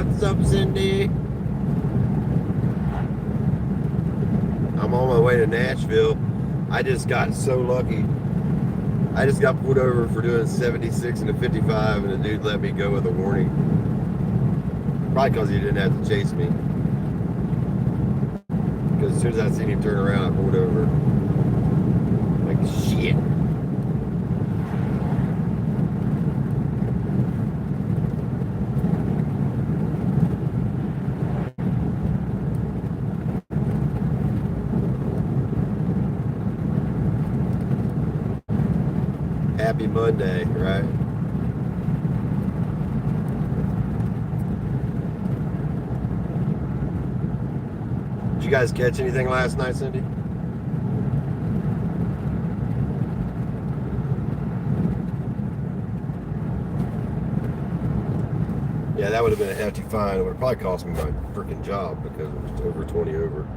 What's up, Cindy? I'm on my way to Nashville. I just got so lucky. I just got pulled over for doing 76 and a 55, and the dude let me go with a warning. Probably because he didn't have to chase me. Because as soon as I seen him turn around, I pulled over. Like, shit. Happy Monday, right? Did you guys catch anything last night, Cindy? Yeah, that would have been a hefty fine. It would have probably cost me my freaking job because it was over 20 over.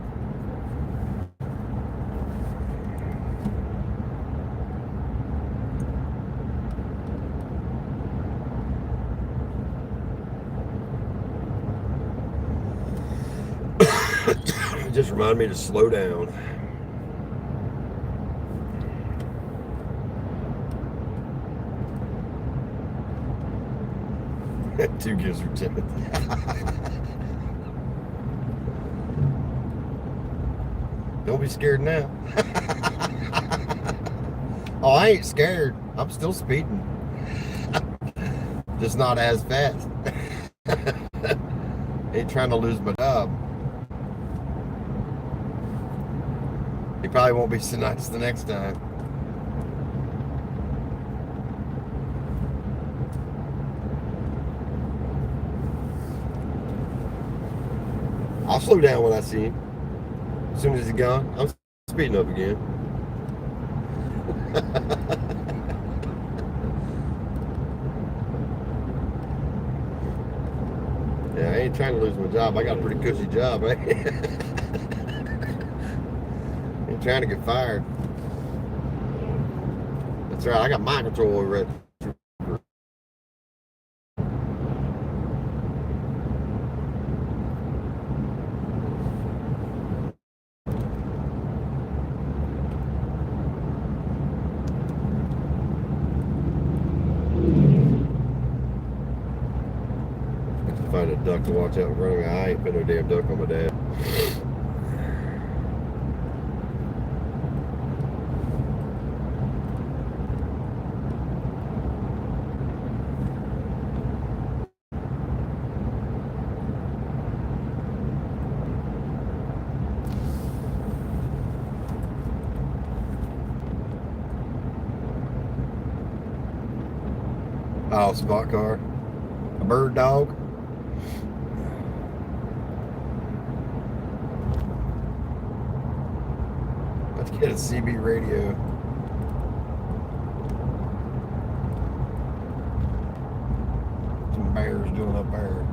It just reminded me to slow down. Two gifts for Timothy. Don't be scared now. Oh, I ain't scared. I'm still speeding. Just not as fast. Ain't trying to lose my job. He probably won't be so nice the next time. I'll slow down when I see him. As soon as he's gone, I'm speeding up again. Yeah, I ain't trying to lose my job. I got a pretty cushy job, right? Ain't trying to get fired. That's right. I got mind control over it. Find a duck to watch out in front of me. I ain't put no damn duck on my dad. Oh, spot car. A bird dog. Let's get a CB radio. Some bears doing up there.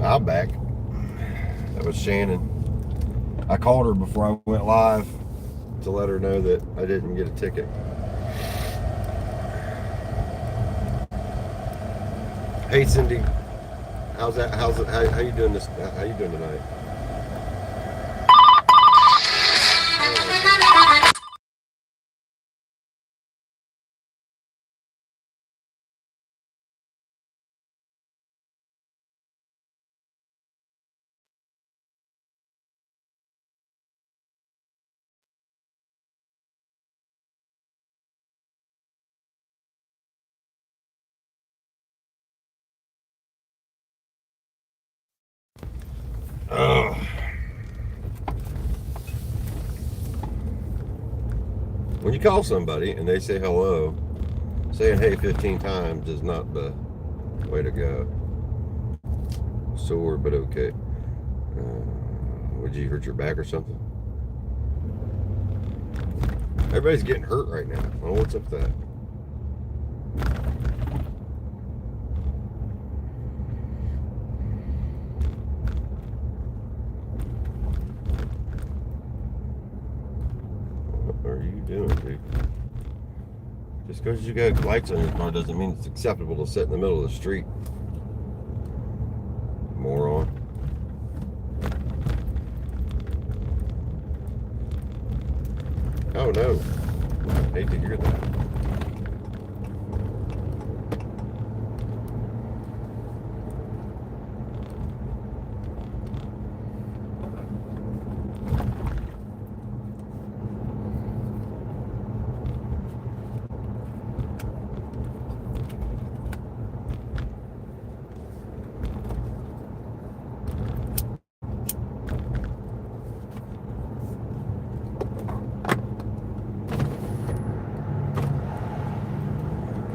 I'm back. That was Shannon. I called her before I went live to let her know that I didn't get a ticket. Hey Cindy, how you doing this? How you doing tonight? When you call somebody and they say hello, saying hey 15 times is not the way to go. Sore, but okay. Would you hurt your back or something? Everybody's getting hurt right now. Oh, what's up with that? What are you doing, dude? Just because you got lights on your car doesn't mean it's acceptable to sit in the middle of the street. Moron. Oh no. I hate to hear that.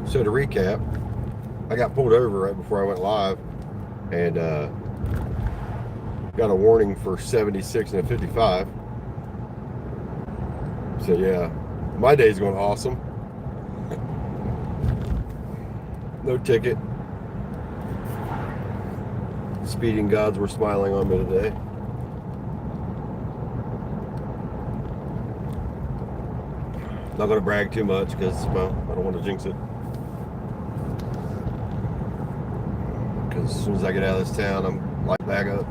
So to recap, I got pulled over right before I went live and got a warning for 76 and a 55. So yeah, my day's going awesome. No ticket. Speeding gods were smiling on me today. Not going to brag too much because, well, I don't want to jinx it. Because as soon as I get out of this town, I'm like back up.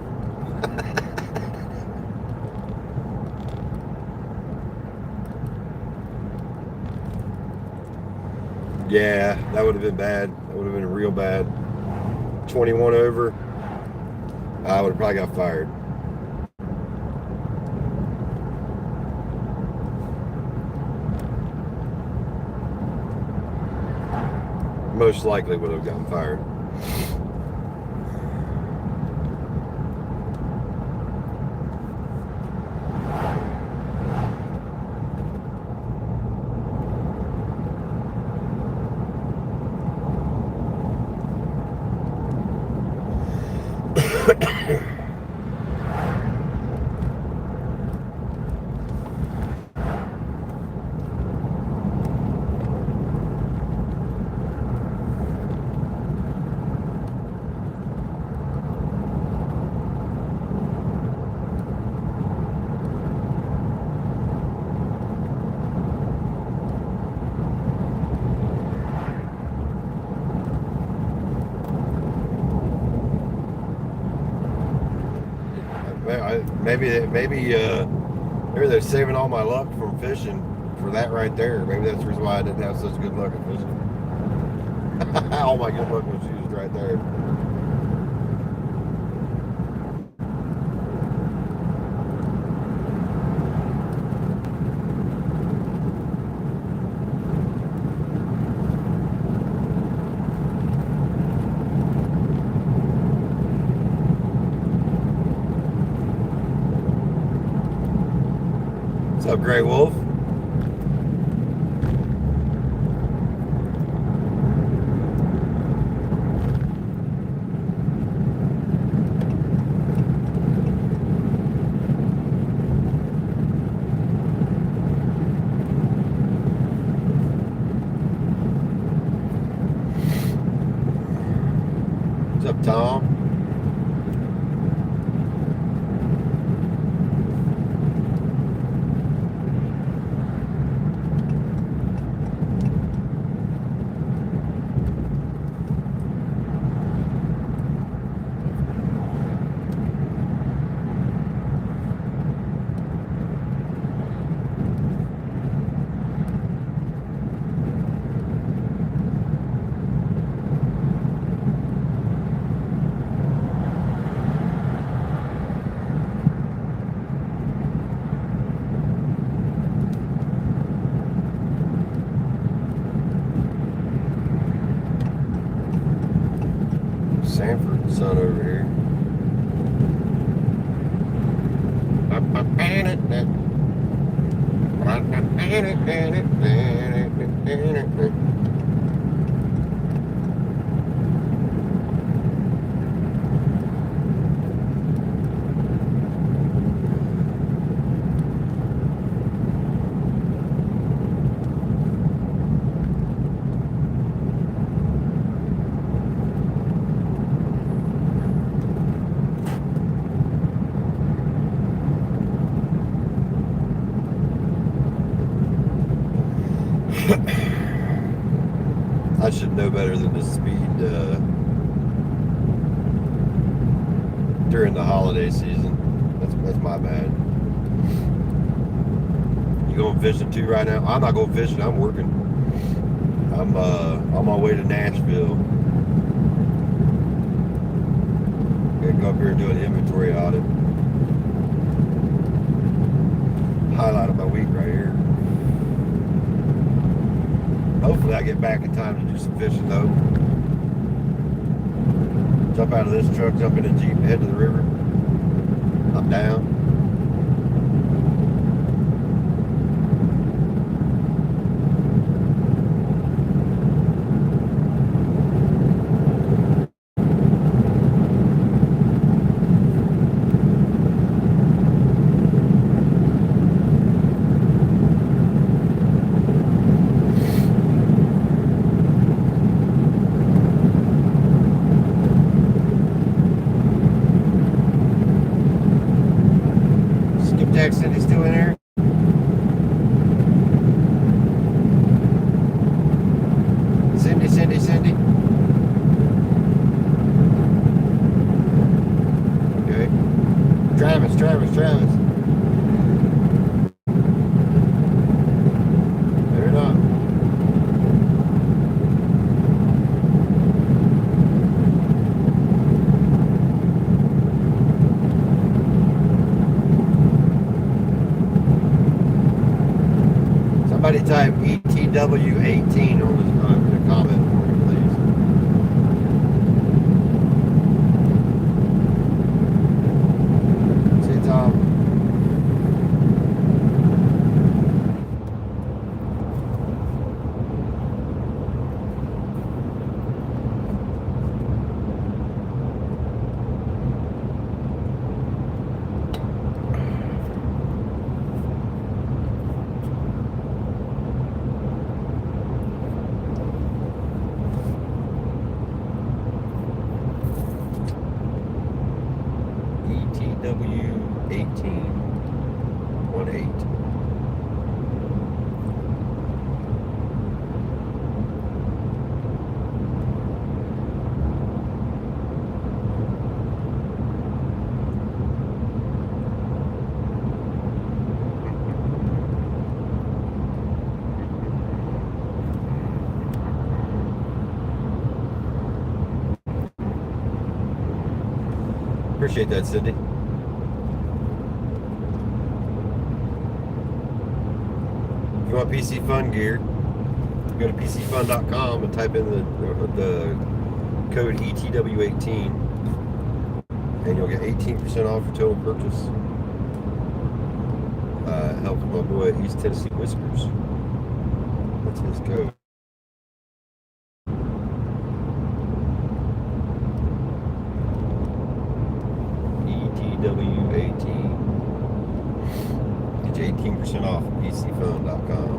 Yeah, that would have been bad. That would have been real bad. 21 over, I would have probably got fired. Most likely would have gotten fired. Maybe they're saving all my luck from fishing for that right there. Maybe that's the reason why I didn't have such good luck at fishing. All my good luck was used right there. What's up, Gray Wolf? What's up, Tom? Sanford sun over here. I should know better than to speed during the holiday season. That's my bad. You going fishing too right now? I'm not going fishing. I'm working. I'm on my way to Nashville. Gonna go up here and do an inventory audit. Highlight of my week right here. Hopefully I get back in time to do some fishing though. Jump out of this truck, jump in a Jeep, head to the river. I'm down. Cindy still in there? Cindy. Okay. Travis. They're not. Somebody type ETW18 on the comment for me, please. See, Tom. ETW1818. Appreciate that, Cindy. If you want PC Fun gear, go to PCFun.com and type in the code ETW18 and you'll get 18% off your total purchase. Help my boy East Tennessee Whiskers. That's his code. ETW18. Get you 18% off at PCFun.com.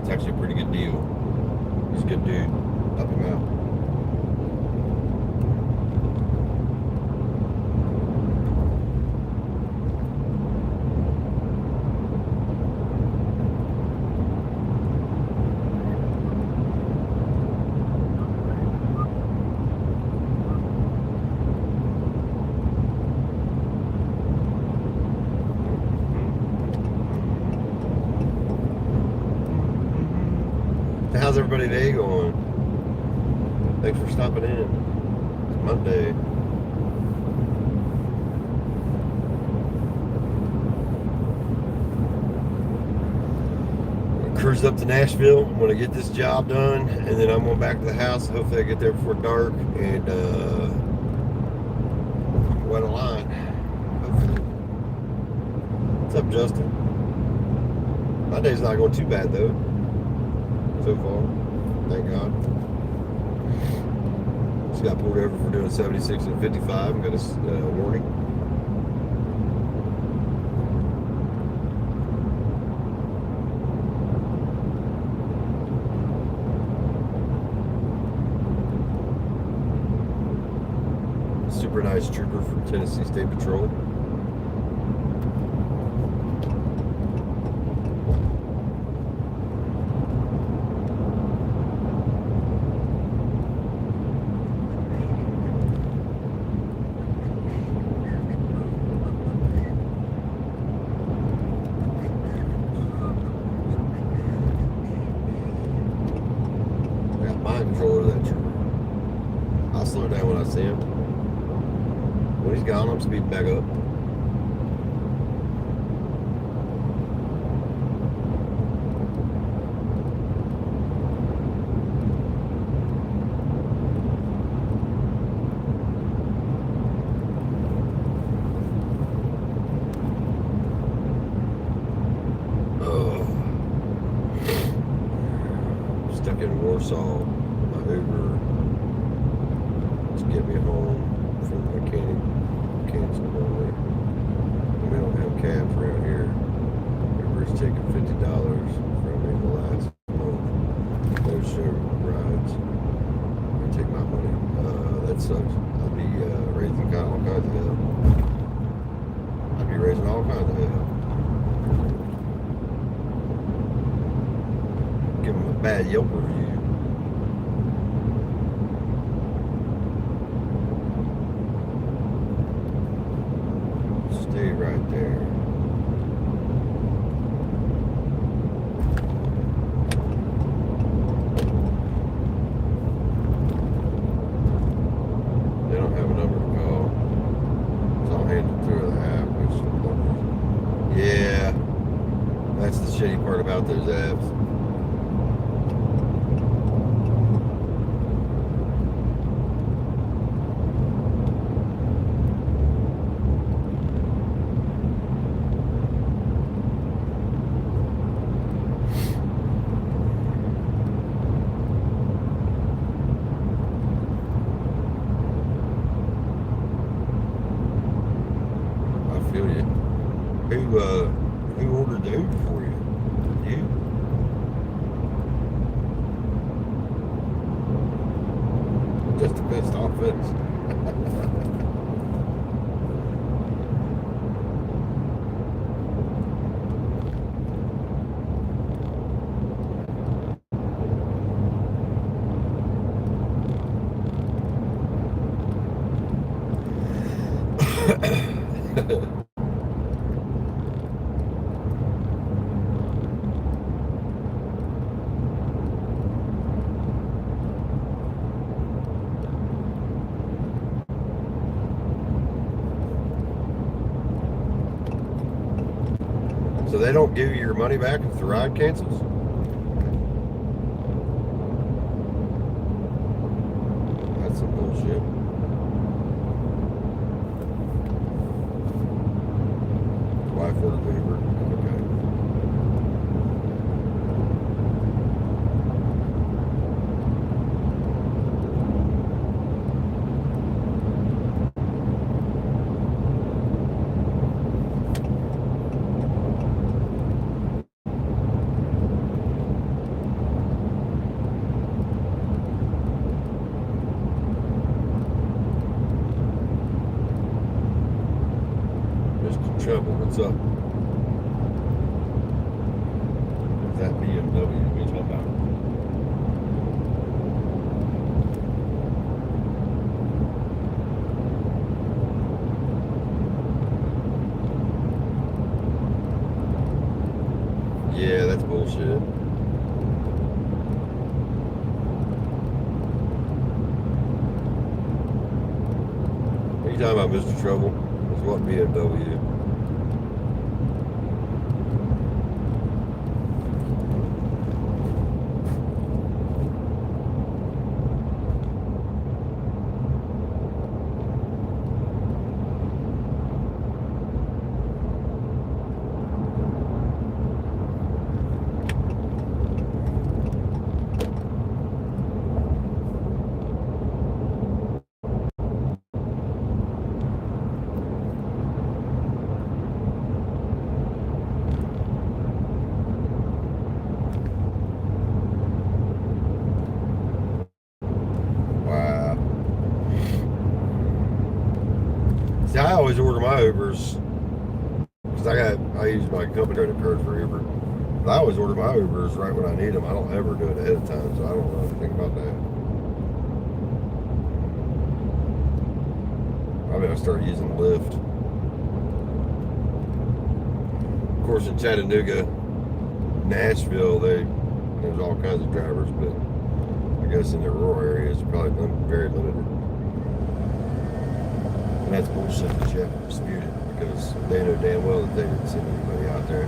It's actually a pretty good deal. He's a good dude. Help him out. How's everybody day going? Thanks for stopping in. It's Monday. cruise up to Nashville. I'm gonna get this job done, and then I'm going back to the house. Hopefully I get there before dark and wet a line. Hopefully. What's up, Justin? My day's not going too bad though, so far. Thank God. Just got pulled over for doing 76 and 55. Got a warning. Super nice trooper from Tennessee State Patrol. I got mind control over that trooper. I'll slow down when I see him. When he's gone, I'm speeding back up. Oh. Stuck in Warsaw. My Uber to get me home from the mechanic. Canceled on me. We don't have cabs around here. Uber's taking $50 from me the last month. No show rides. They take my money. That sucks. I'd be raising all kinds of hell. I'd be raising all kinds of hell. Give them a bad Yelp review. Stay right there. They don't have a number to call. So I'll hand it through the app. Yeah, that's the shitty part about those apps. Feel you. Who ordered the Uber for you? You? Just the best offense. So they don't give you your money back if the ride cancels? That's some bullshit. Wife ordered the Uber. Okay. Trouble, what's up? Is that BMW we talking about? Yeah, that's bullshit. What are you talking about, Mr. Trouble? It's what BMW? I always order my Ubers because I use my company credit card for Uber. But I always order my Ubers right when I need them. I don't ever do it ahead of time, so I don't know anything about that. I start using Lyft. Of course, in Chattanooga, Nashville, there's all kinds of drivers, but I guess in the rural areas, it's probably very limited. And that's bullshit that you have to dispute it because they know damn well that they didn't send anybody out there.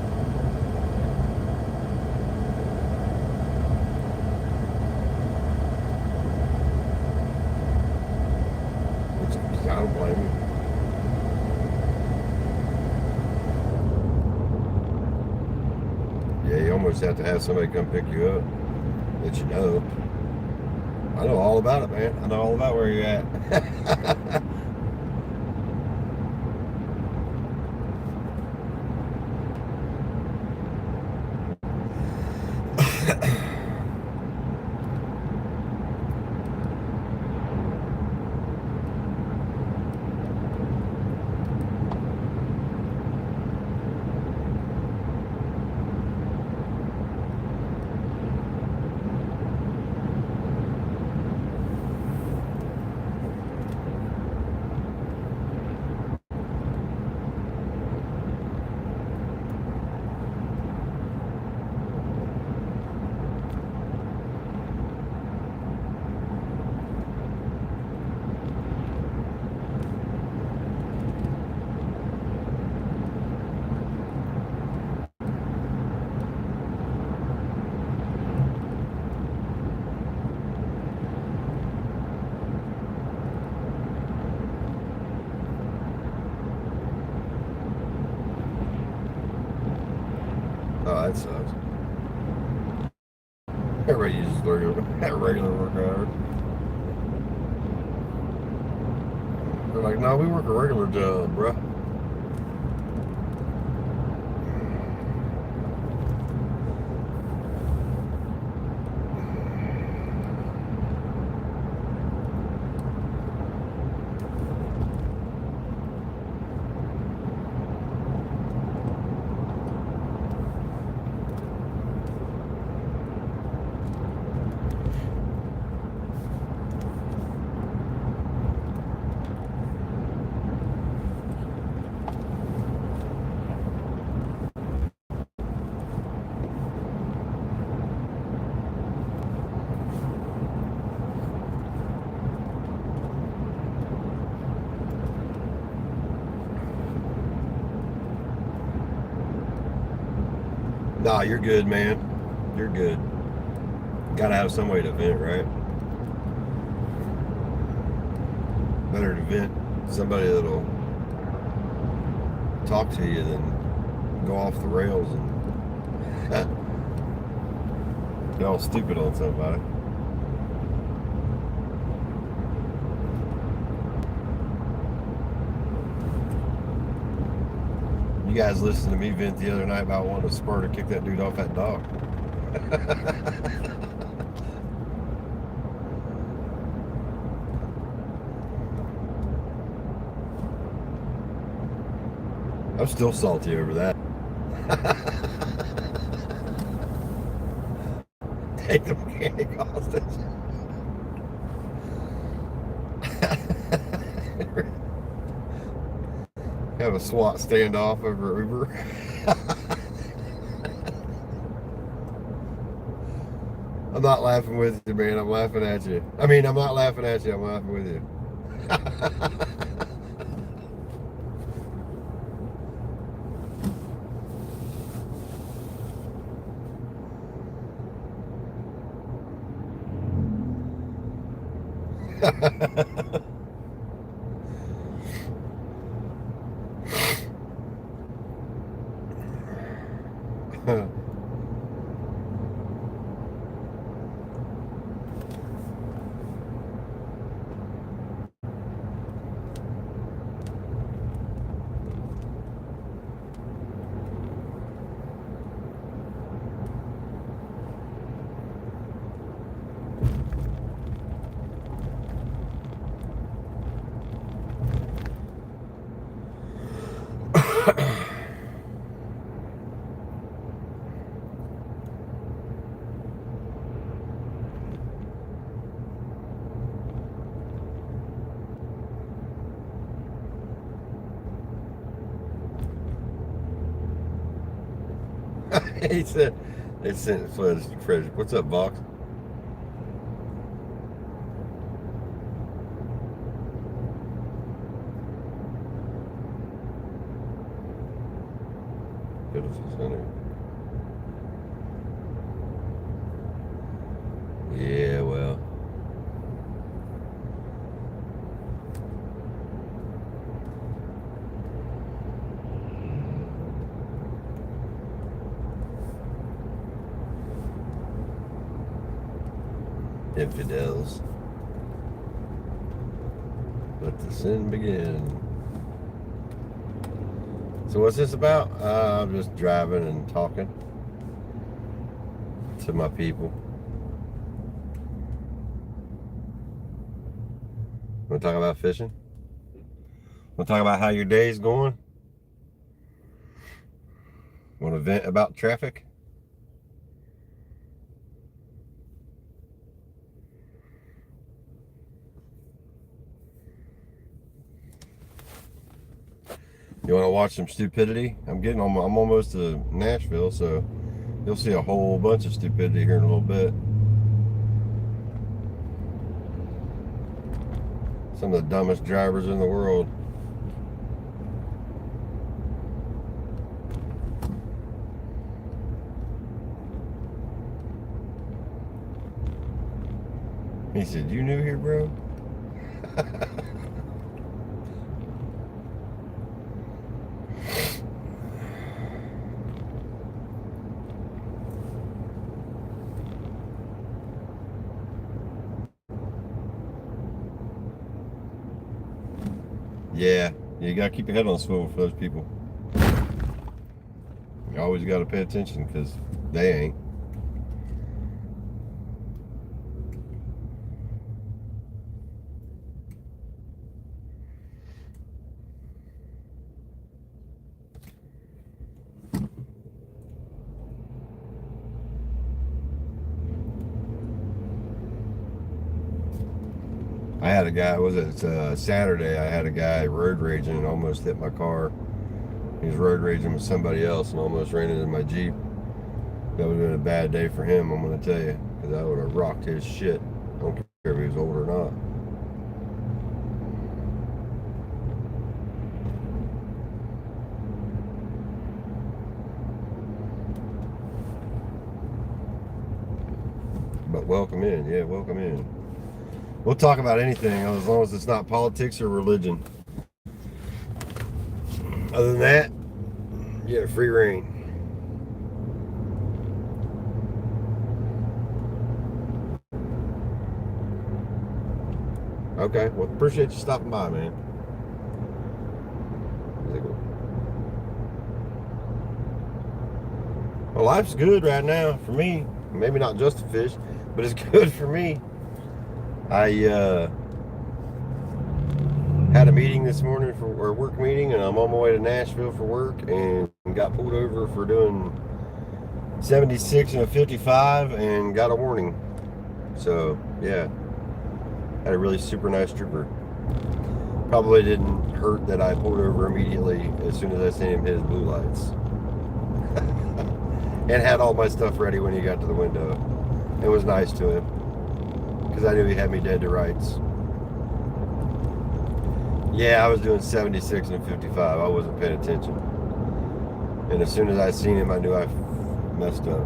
Which I don't blame you. Yeah, you almost have to have somebody come pick you up that you know. I know all about it, man. I know all about where you're at. Oh, that sucks. Everybody uses regular work hours. They're like, no, we work a regular job, bruh. Nah, you're good, man. You're good. Gotta have some way to vent, right? Better to vent somebody that'll talk to you than go off the rails and be all stupid on somebody. You guys listened to me vent the other night about wanting to spur to kick that dude off that dog. I'm still salty over that. Take the mechanic hostage. Have a SWAT standoff over Uber. I'm not laughing with you, man. I'm laughing at you. I mean, I'm not laughing at you. I'm laughing with you. He said, they sent Fred. What's up, Box? Beautiful center. Yeah, well. Infidels. Let the sin begin. So what's this about? I'm just driving and talking to my people. Want to talk about fishing? Want to talk about how your day's going? Want to vent about traffic? You want to watch some stupidity? I'm almost to Nashville, so you'll see a whole bunch of stupidity here in a little bit. Some of the dumbest drivers in the world. He said, "You new here, bro?" Yeah, you gotta keep your head on the swivel for those people. You always gotta pay attention because they ain't. I had a guy, Saturday, I had a guy road raging and almost hit my car. He was road raging with somebody else and almost ran into my Jeep. That would have been a bad day for him, I'm going to tell you, because I would have rocked his shit. I don't care if he was old or not. But welcome in, yeah, welcome in. We'll talk about anything as long as it's not politics or religion. Other than that, yeah, free reign. Okay, well, appreciate you stopping by, man. Well, life's good right now for me. Maybe not just to fish, but it's good for me. I had a meeting this morning for a work meeting, and I'm on my way to Nashville for work, and got pulled over for doing 76 and a 55 and got a warning. So yeah, had a really super nice trooper. Probably didn't hurt that I pulled over immediately as soon as I seen him hit his blue lights. And had all my stuff ready when he got to the window. It was nice to him, because I knew he had me dead to rights. Yeah, I was doing 76 and 55. I wasn't paying attention. And as soon as I seen him, I knew I messed up.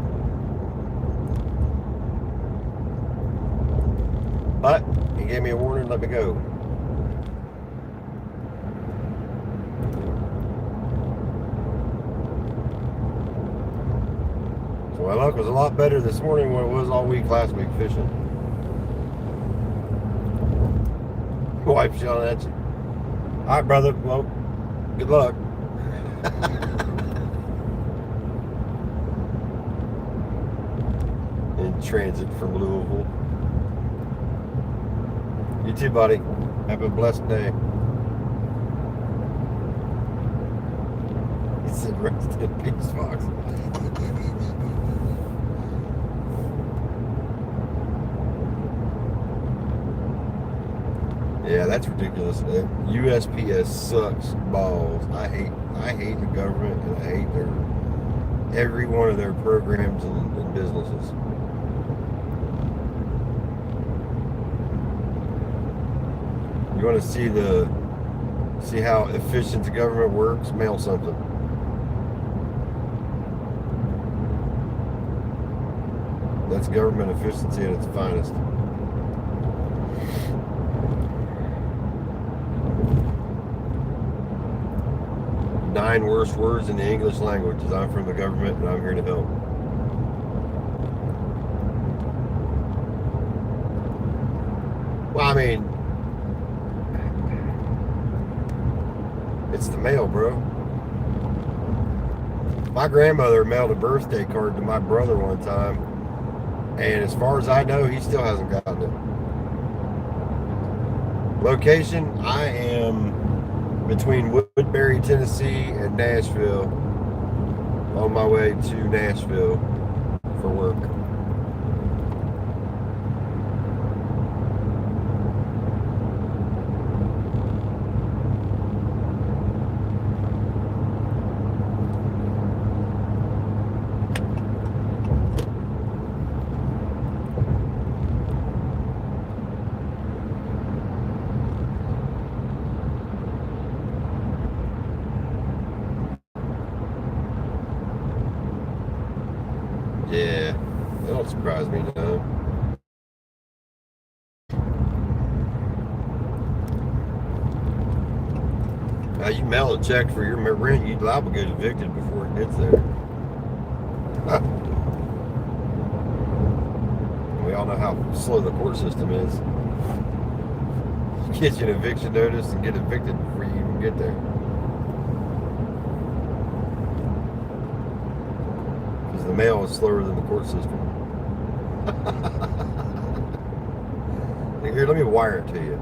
But he gave me a warning and let me go. So my luck was a lot better this morning than it was all week last week fishing. Wife's yelling at you. All right, brother. Well, good luck. In transit from Louisville. You too, buddy. Have a blessed day. He said, "Rest in peace, Fox." Yeah, that's ridiculous. USPS sucks balls. I hate the government, and I hate every one of their programs and businesses. You want to see how efficient the government works? Mail something. That's government efficiency at its finest. Nine worst words in the English language is I'm from the government and I'm here to help. Well, I mean, it's the mail, bro. My grandmother mailed a birthday card to my brother one time, and as far as I know, he still hasn't gotten it. Location, I am between Woodbury, Tennessee and Nashville, on my way to Nashville for work. Yeah, that don't surprise me none. Now you mail a check for your rent, you'd liable to get evicted before it gets there. We all know how slow the court system is. You get you an eviction notice and get evicted before you even get there. Because the mail is slower than the court system. Here, let me wire it to you.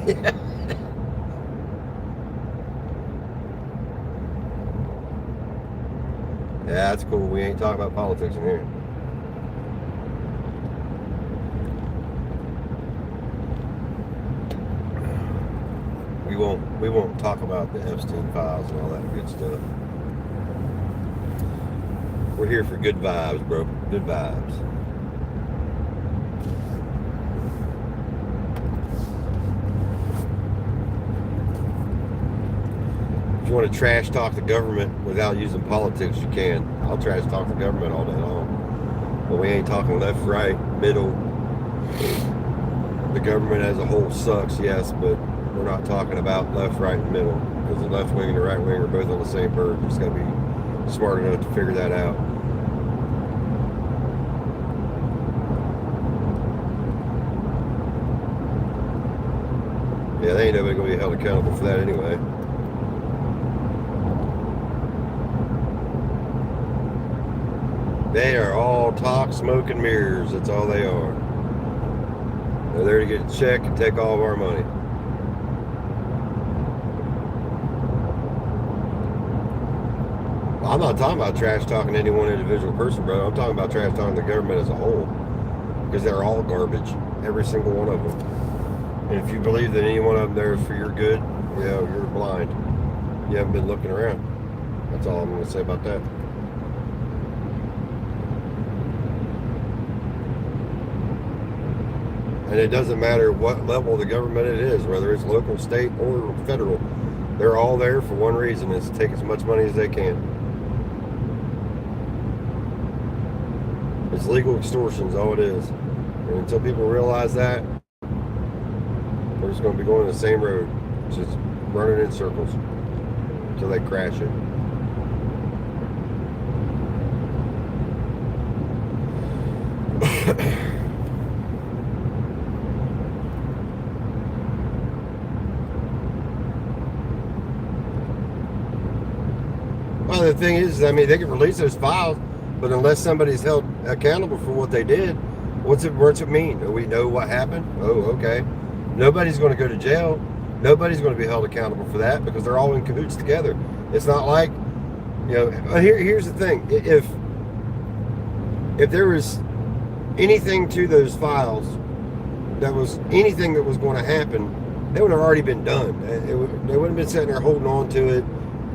Yeah. Yeah, that's cool. We ain't talking about politics in here. We won't talk about the Epstein files and all that good stuff. We're here for good vibes, bro. Good vibes. If you want to trash talk the government without using politics, you can. I'll trash talk the government all day long. But we ain't talking left, right, middle. The government as a whole sucks, yes, but we're not talking about left, right, and middle. Because the left wing and the right wing are both on the same bird. You just got to be smart enough to figure that out. Yeah, they ain't nobody going to be held accountable for that anyway. They are all talk, smoke, and mirrors. That's all they are. They're there to get a check and take all of our money. I'm not talking about trash talking any one individual person, bro. I'm talking about trash talking the government as a whole. Because they're all garbage. Every single one of them. And if you believe that any one of them there is for your good, yeah, you're blind. You haven't been looking around. That's all I'm going to say about that. And it doesn't matter what level of the government it is, whether it's local, state, or federal. They're all there for one reason, is to take as much money as they can. It's legal extortion is all it is. And until people realize that, we're just going to be going the same road, just running in circles until they crash it. Well, the thing is, I mean, they can release those files, but unless somebody's held accountable for what they did, what's it mean? We know what happened? Oh, okay. Nobody's going to go to jail. Nobody's going to be held accountable for that because they're all in cahoots together. It's not like, you know, here's the thing. If there was anything to those files that was anything that was going to happen, they would have already been done. they wouldn't have been sitting there holding on to it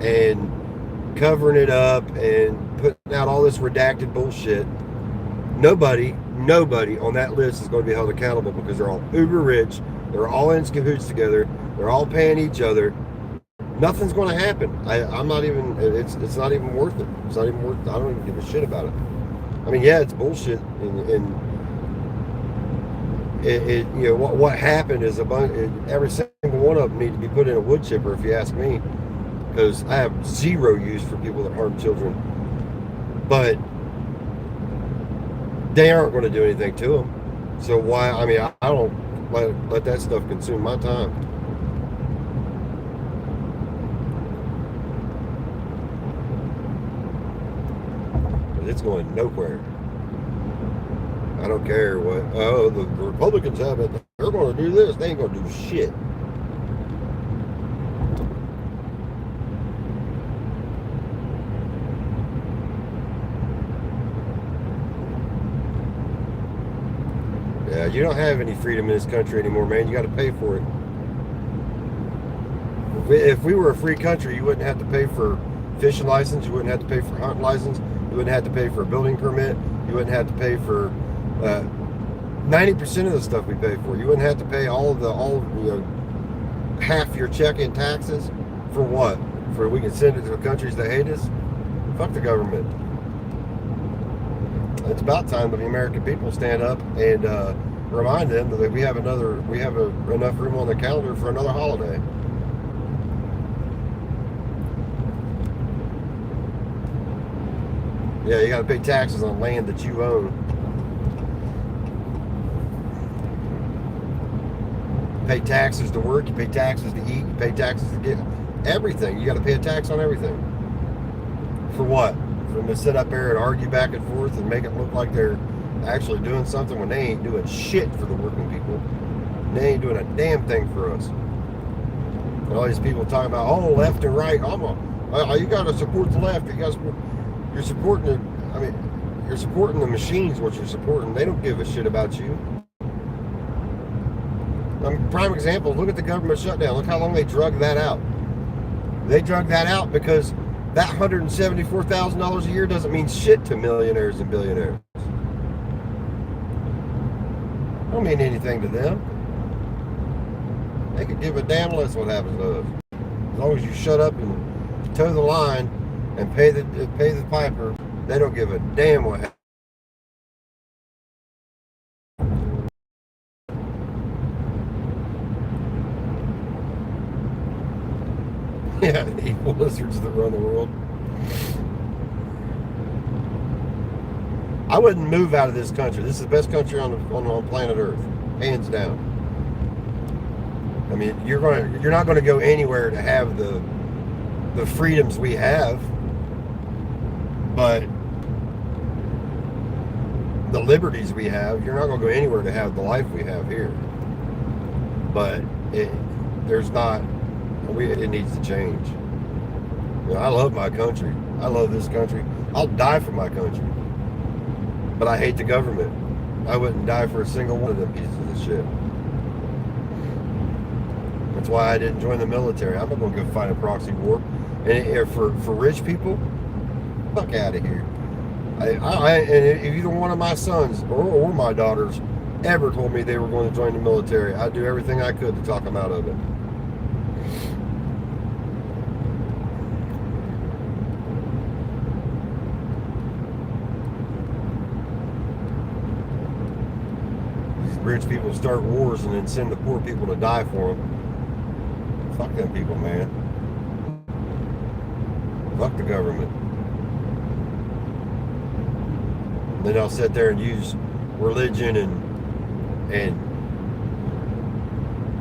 and covering it up and putting out all this redacted bullshit. Nobody on that list is going to be held accountable because they're all uber rich. They're all in cahoots together. They're all paying each other. Nothing's going to happen. I'm not even. It's not even worth it. It's not even worth. I don't even give a shit about it. I mean, yeah, it's bullshit, and you know what happened is a bunch. Every single one of them need to be put in a wood chipper, if you ask me, because I have zero use for people that harm children. But they aren't going to do anything to them. So why? I mean, I don't let that stuff consume my time. It's going nowhere. I don't care what. Oh, the Republicans have it. They're going to do this. They ain't going to do shit. Yeah, you don't have any freedom in this country anymore, man. You got to pay for it. If we were a free country, you wouldn't have to pay for fishing license. You wouldn't have to pay for hunting license. You wouldn't have to pay for a building permit. You wouldn't have to pay for 90% of the stuff we pay for. You wouldn't have to pay half your check in taxes. For what? For we can send it to the countries that hate us? Fuck the government. It's about time that the American people stand up and remind them that we have enough room on the calendar for another holiday. Yeah, you got to pay taxes on land that you own. Pay taxes to work, you pay taxes to eat, you pay taxes to get everything. You got to pay a tax on everything. For what? For them to sit up there and argue back and forth and make it look like they're actually doing something when they ain't doing shit for the working people. They ain't doing a damn thing for us. And all these people talking about, oh, left and right. You got to support the left. You're supporting you're supporting the machines, what you're supporting. They don't give a shit about you. Prime example, look at the government shutdown. Look how long they drug that out. They drug that out because that $174,000 a year doesn't mean shit to millionaires and billionaires. It don't mean anything to them. They could give a damn less what happens to us. As long as you shut up and toe the line and pay the piper, they don't give a damn what happens. Yeah, the evil lizards that run the world. I wouldn't move out of this country. This is the best country on planet Earth, hands down. I mean, you're not going to go anywhere to have the freedoms we have, but the liberties we have, you're not going to go anywhere to have the life we have here. But it needs to change. You know, I love my country. I love this country. I'll die for my country. But I hate the government. I wouldn't die for a single one of them pieces of shit. That's why I didn't join the military. I'm not going to go fight a proxy war. And for rich people, fuck out of here. And if either one of my sons or my daughters ever told me they were going to join the military, I'd do everything I could to talk them out of it. Rich people start wars and then send the poor people to die for them. Fuck them people, man. Fuck the government. And then I'll sit there and use religion and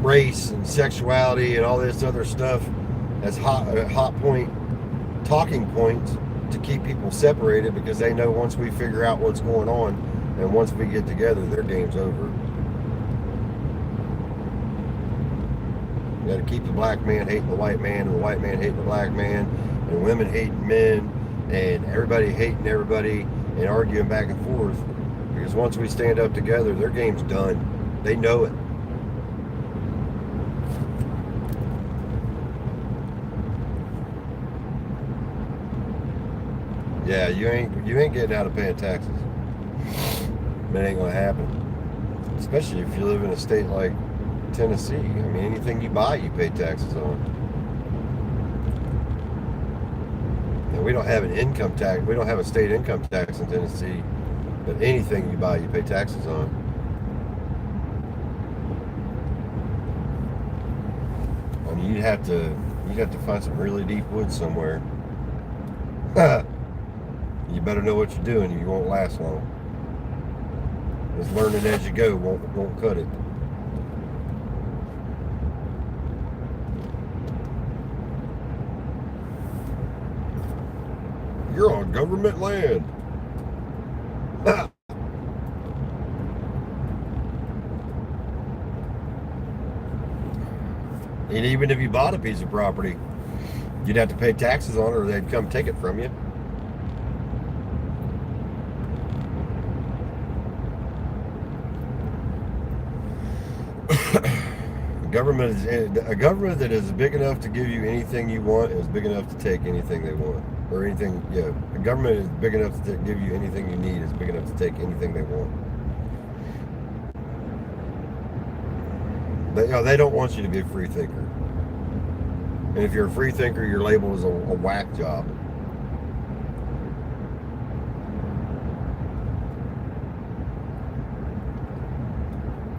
race and sexuality and all this other stuff as hot point talking points to keep people separated, because they know once we figure out what's going on and once we get together, their game's over. You got to keep the black man hating the white man, and the white man hating the black man, and women hating men, and everybody hating everybody, and arguing back and forth. Because once we stand up together, their game's done. They know it. Yeah, you ain't getting out of paying taxes. It ain't gonna happen. Especially if you live in a state like Tennessee. I mean, anything you buy, you pay taxes on. And we don't have an income tax. We don't have a state income tax in Tennessee. But anything you buy, you pay taxes on. I mean, you'd have to find some really deep woods somewhere. You better know what you're doing, or you won't last long. Just learning as you go won't cut it. You're on government land. And even if you bought a piece of property, you'd have to pay taxes on it, or they'd come take it from you. A government that is big enough to give you anything you want is big enough to take anything they want, or anything. Yeah, a government is big enough to give you anything you need is big enough to take anything they want. They don't want you to be a free thinker. And if you're a free thinker, you're labeled as a whack job.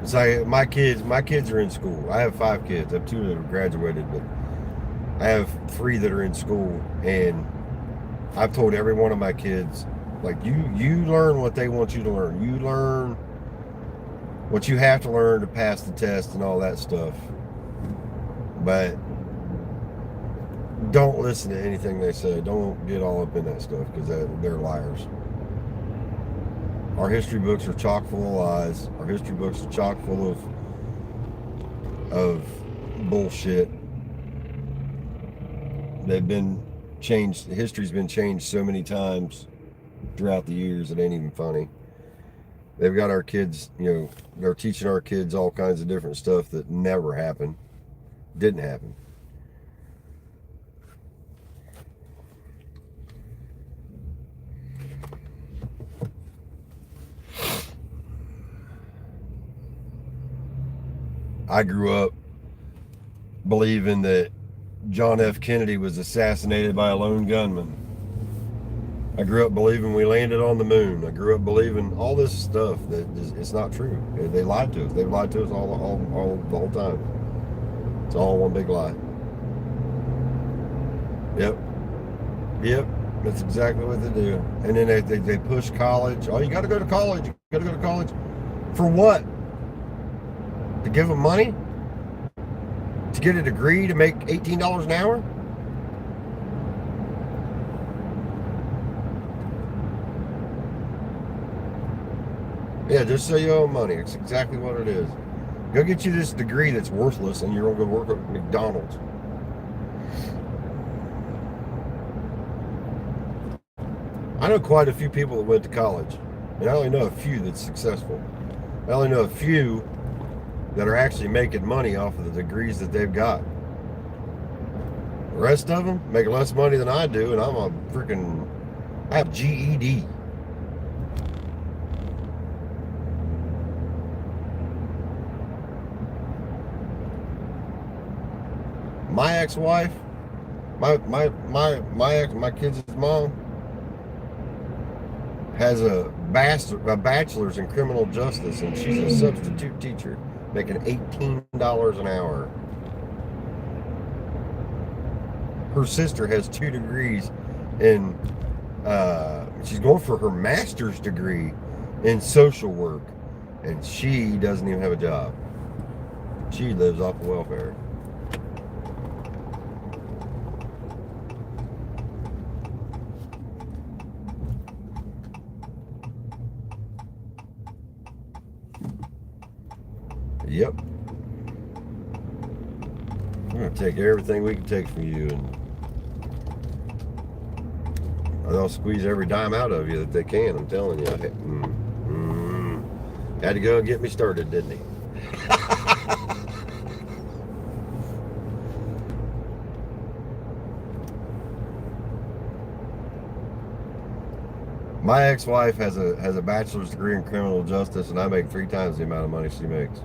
It's like my kids are in school. I have 5 kids. I have 2 that have graduated, but I have 3 that are in school. And I've told every one of my kids, like, you learn what they want you to learn. You learn what you have to learn to pass the test and all that stuff. But don't listen to anything they say. Don't get all up in that stuff, because they're liars. Our history books are chock full of lies. Our history books are chock full of bullshit. They've been changed. History's been changed so many times throughout the years, it ain't even funny. They've got our kids, they're teaching our kids all kinds of different stuff that never happened. Didn't happen. I grew up believing that John F. Kennedy was assassinated by a lone gunman. I grew up believing we landed on the moon. I grew up believing all this stuff that it's not true. They lied to us. They've lied to us all the whole time. It's all one big lie. Yep. That's exactly what they do. And then they push college. Oh, you got to go to college. You got to go to college. For what? To give them money? To get a degree to make $18 an hour? Yeah, just so you owe money. It's exactly what it is. Go get you this degree that's worthless, and you're going to go work at McDonald's. I know quite a few people that went to college, and I only know a few that's successful. I only know a few that are actually making money off of the degrees that they've got. The rest of them make less money than I do, and I have GED. My ex-wife, my kids' mom, has a bachelor's in criminal justice, and she's a substitute teacher making $18 an hour. Her sister has 2 degrees in, she's going for her master's degree in social work, and she doesn't even have a job. She lives off of welfare. Yep. We're going to take everything we can take from you, and they'll squeeze every dime out of you that they can, I'm telling you. Had to go and get me started, didn't he? My ex-wife has a bachelor's degree in criminal justice, and I make 3 times the amount of money she makes.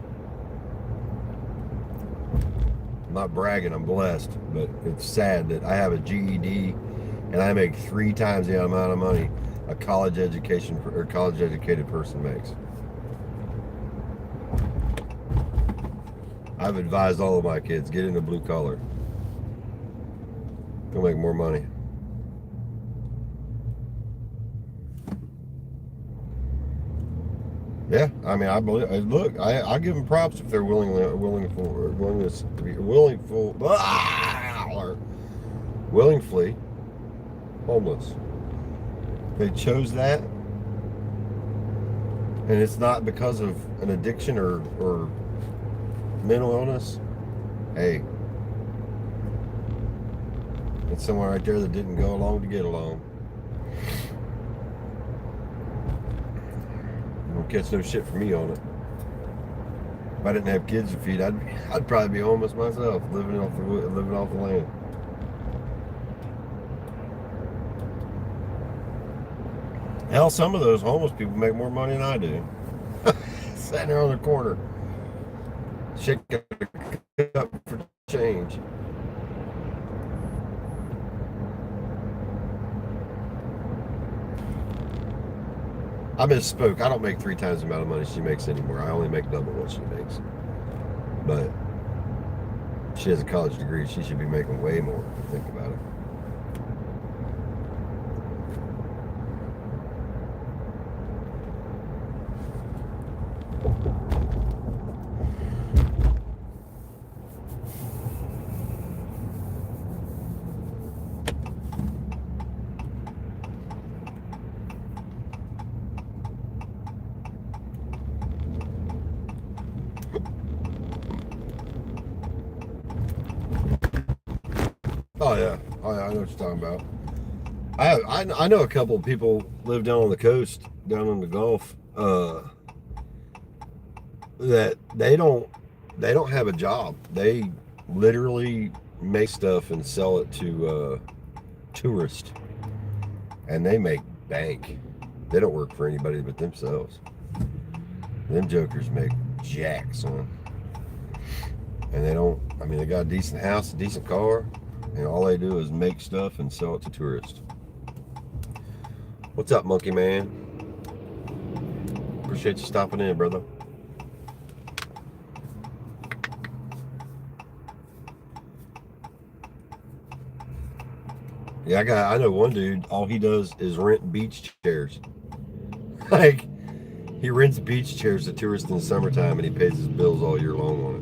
I'm not bragging, I'm blessed, but it's sad that I have a GED and I make 3 times the amount of money a college educated person makes. I've advised all of my kids, get into blue collar. Go make more money. Yeah, I mean, I believe. Look, I give them props if they're willingly homeless. They chose that, and it's not because of an addiction or mental illness. Hey, it's someone right there that didn't go along to get along. Don't catch no shit from me on it. If I didn't have kids to feed, I'd probably be homeless myself, living off the land. Hell, some of those homeless people make more money than I do. Sitting there on the corner, shaking a cup for change. I misspoke. I don't make 3 times the amount of money she makes anymore. I only make double what she makes. But she has a college degree. She should be making way more if you think about it. Oh yeah, I know what you're talking about. I know a couple of people live down on the coast, down in the Gulf, that they don't have a job. They literally make stuff and sell it to tourists, and they make bank. They don't work for anybody but themselves. Them jokers make jack, son. And they don't. I mean, they got a decent house, a decent car. And all they do is make stuff and sell it to tourists. What's up, monkey man? Appreciate you stopping in, brother. Yeah, I know one dude, all he does is rent beach chairs. Like, he rents beach chairs to tourists in the summertime and he pays his bills all year long on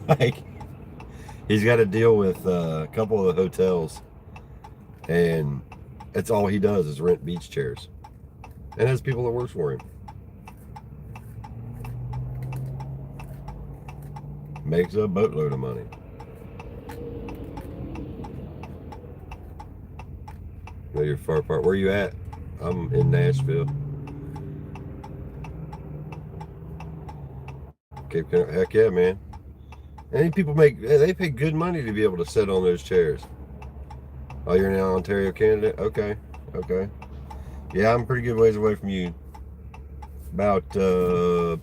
it. Like, he's got to deal with a couple of the hotels, and that's all he does is rent beach chairs, and has people that work for him. Makes a boatload of money. No, you're far apart. Where are you at? I'm in Nashville. Cape Canaveral. Heck yeah, man. And people they pay good money to be able to sit on those chairs. Oh, you're in Ontario, Canada? Okay. Yeah, I'm a pretty good ways away from you. About a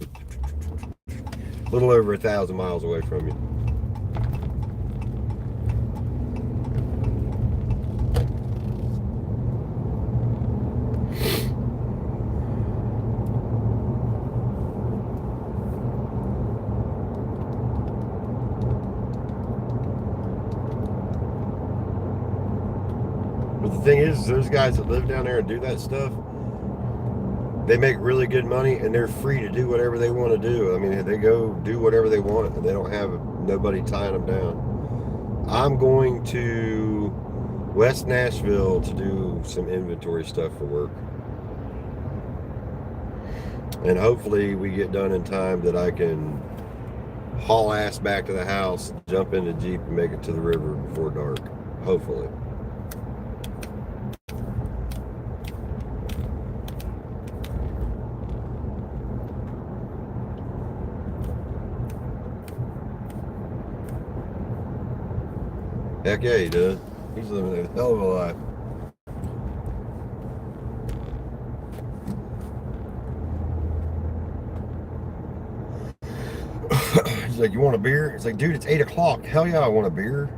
little over 1,000 miles away from you. But the thing is, those guys that live down there and do that stuff, they make really good money and they're free to do whatever they want to do. I mean, they go do whatever they want and they don't have nobody tying them down. I'm going to West Nashville to do some inventory stuff for work. And hopefully we get done in time that I can haul ass back to the house, jump in the Jeep and make it to the river before dark. Hopefully. Heck yeah, he does. He's living a hell of a life. like, you want a beer? It's like, dude, it's 8 o'clock. Hell yeah, I want a beer.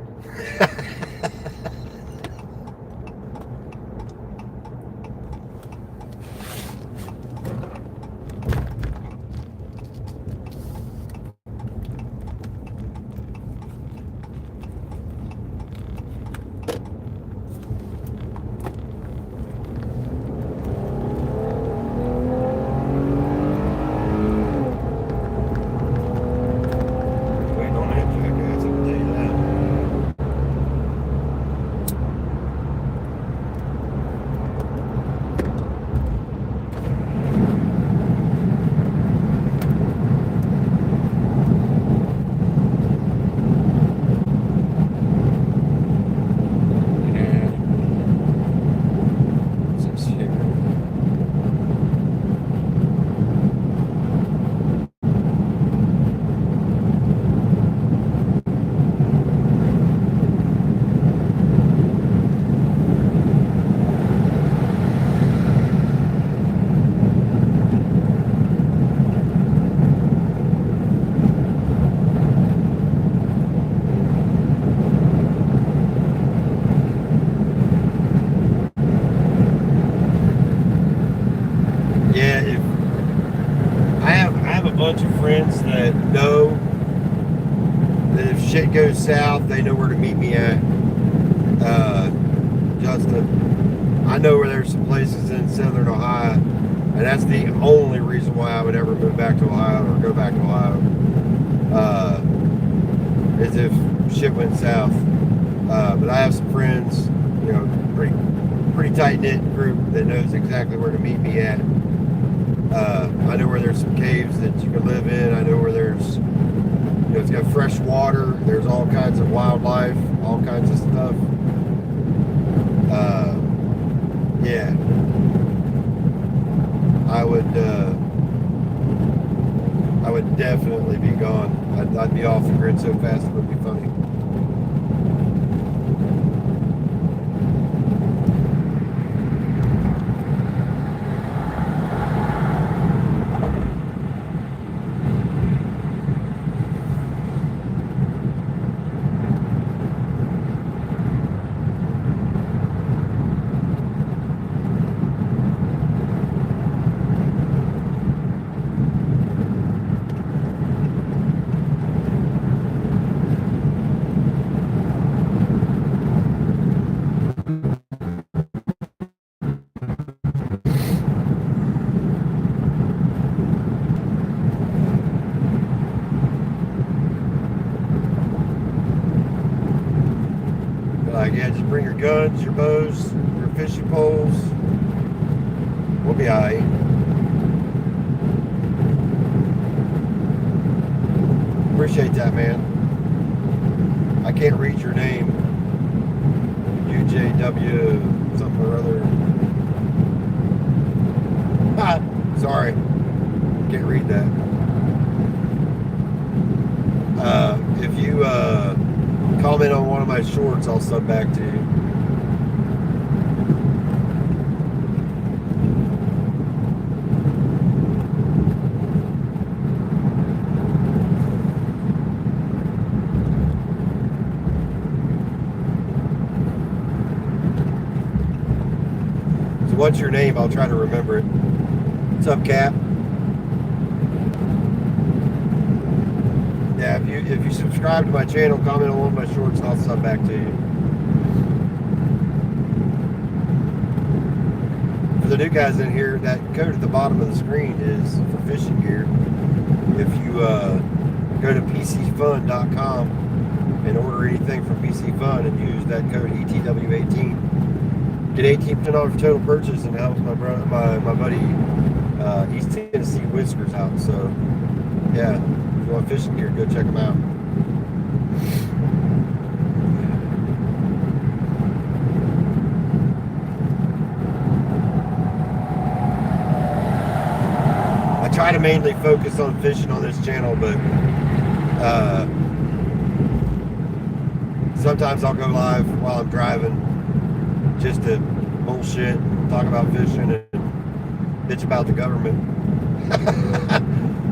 Yeah, if I have a bunch of friends that know that if shit goes south, they know where to meet me at. Justin, I know where there's some places in Southern Ohio, and that's the only reason why I would ever move back to Ohio or go back to Ohio. Is if shit went south. But I have some friends, you know, pretty tight knit group that knows exactly where to meet me at. I know where there's some caves that you can live in. I know where there's, you know, it's got fresh water. There's all kinds of wildlife, all kinds of stuff. Yeah, I would definitely be gone. I'd be off the grid so fast it would be funny. Yeah, just bring your guns, your bows, your fishing poles. We'll be alright. Appreciate that, man. I can't read your name. UJW something or other. Sorry. Can't read that. If you comment on one of my shorts, I'll sub back to you. So what's your name? I'll try to remember it. What's up, Cap? Yeah, if you subscribe to my channel, comment on one of my shorts, and I'll sub back to you. For the new guys in here, that code at the bottom of the screen is for fishing gear. If you go to PCFun.com and order anything from PC Fun and use that code ETW18, get 18% off your total purchase, and it helps my buddy East Tennessee Whiskers out. So yeah. If you want fishing gear, go check them out. I try to mainly focus on fishing on this channel, but sometimes I'll go live while I'm driving just to bullshit and talk about fishing and bitch about the government.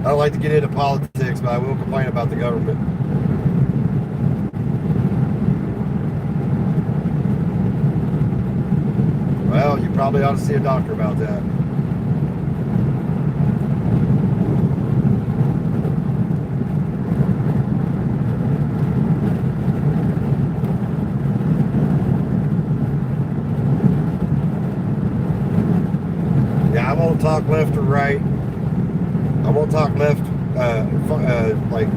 I don't like to get into politics, but I will complain about the government. Well, you probably ought to see a doctor about that. Yeah, I won't talk left or right. I won't talk left, like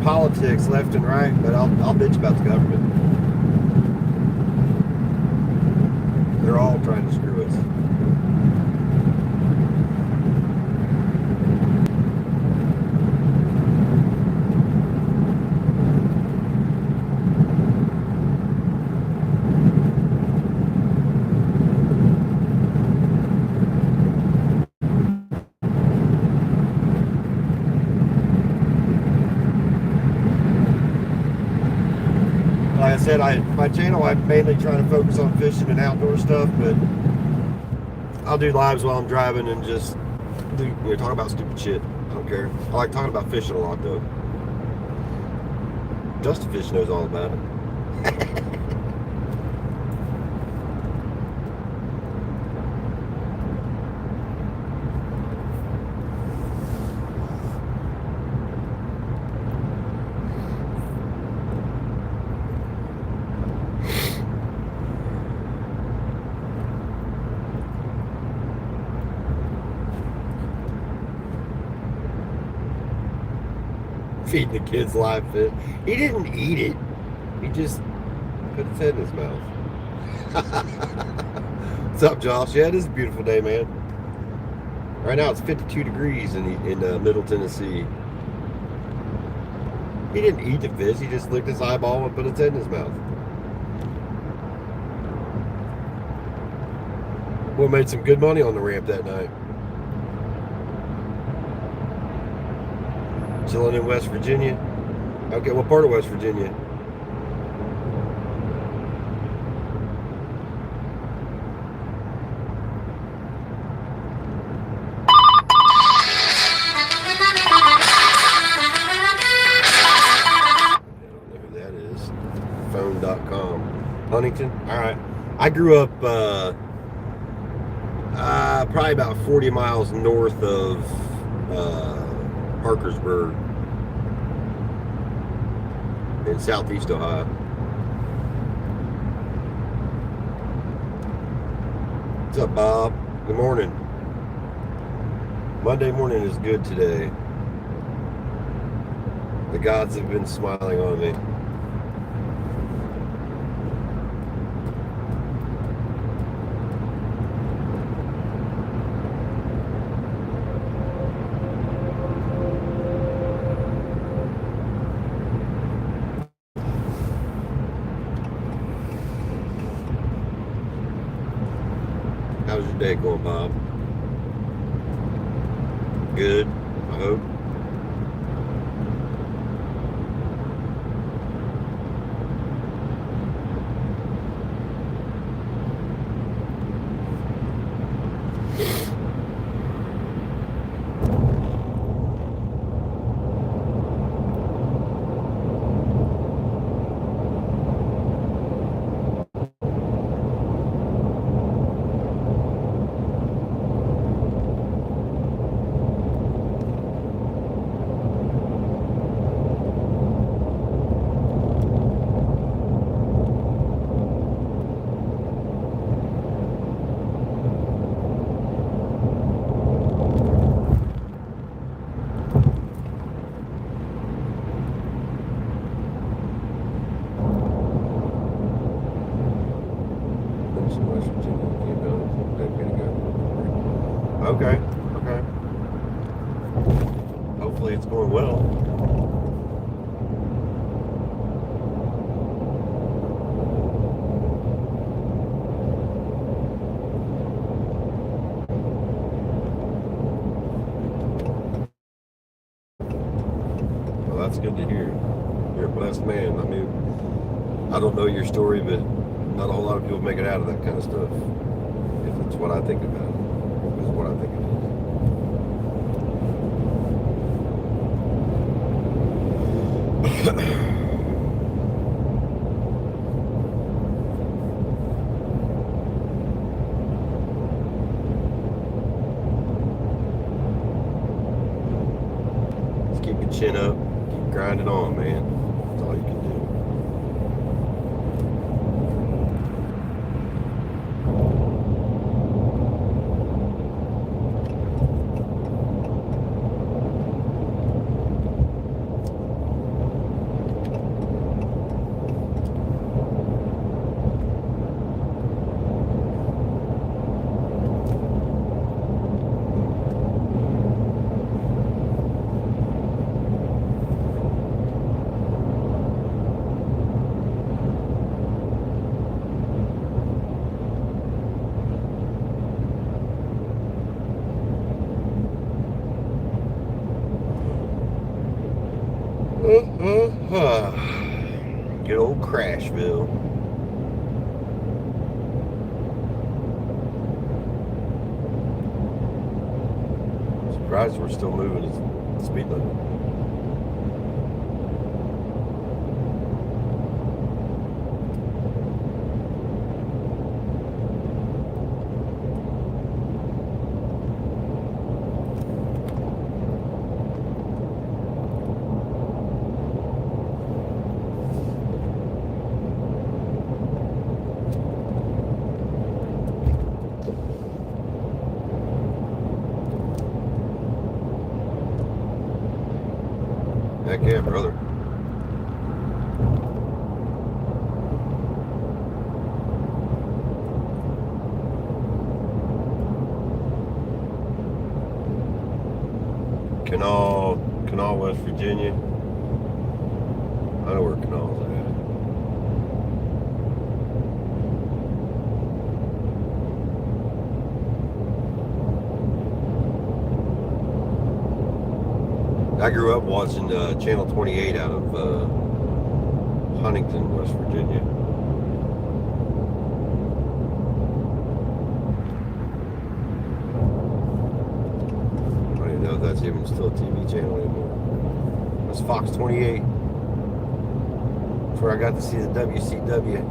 politics left and right, but I'll bitch about the government. They're all trying to screw us. Like I said, my channel, I'm mainly trying to focus on fishing and outdoor stuff, but I'll do lives while I'm driving and just talk about stupid shit. I don't care. I like talking about fishing a lot though. Justin Fish knows all about it. Feeding the kids live fish. He didn't eat it. He just put his head in his mouth. What's up, Josh? Yeah, it is a beautiful day, man. Right now it's 52 degrees in Middle Tennessee. He didn't eat the fish. He just licked his eyeball and put his head in his mouth. We made some good money on the ramp that night. Chilling in West Virginia. Okay, what part of West Virginia? I don't know who that is. Phone.com. Huntington? Alright. I grew up probably about 40 miles north of Parkersburg in southeast Ohio. What's up, Bob? Good morning. Monday morning is good today. The gods have been smiling on me. How's your day going, Bob? Good, I hope. Okay, okay. Hopefully it's going well. Well, that's good to hear. You're a blessed man. I mean, I don't know your story, but not a whole lot of people make it out of that kind of stuff. If it's what I think about it. Is what I think it is. chin up, keep grinding on, man. That's all you can do. Good old Crashville. Surprised we're still moving at the speed limit. Heck yeah, brother. Canal, West Virginia. I know where Canal's at. I grew up watching Channel 28 out of Huntington, West Virginia. I don't even know if that's even still a TV channel anymore. That's Fox 28. That's where I got to see the WCW.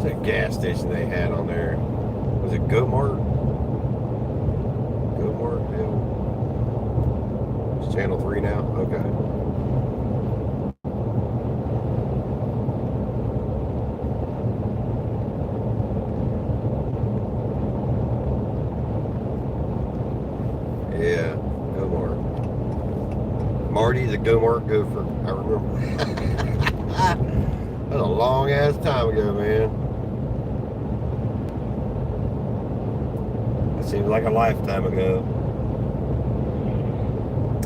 That gas station they had on there. Was it Go-Mart? Go-Mart? Yeah. It's Channel 3 now? Okay. Yeah, Go-Mart. Marty, the Go-Mart gopher. I remember. That's a long ass time ago, man. Seems like a lifetime ago.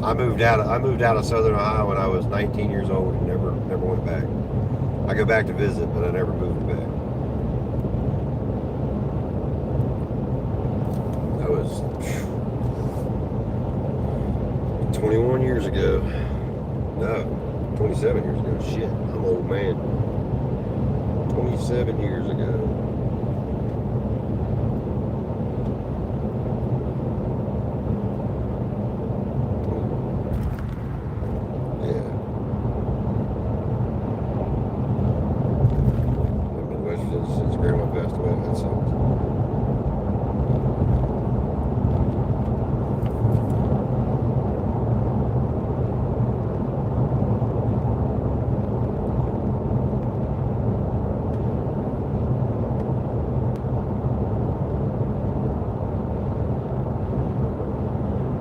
I moved out of Southern Ohio when I was 19 years old and never went back. I go back to visit, but I never moved back. That was 21 years ago. No, 27 years ago. Shit, I'm an old man. 27 years ago. Since Grandma passed away, that sucks.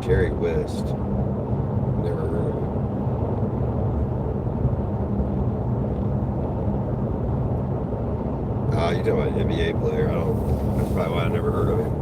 Jerry West. Never heard of him. You talking about an NBA player? That's probably why I never heard of him.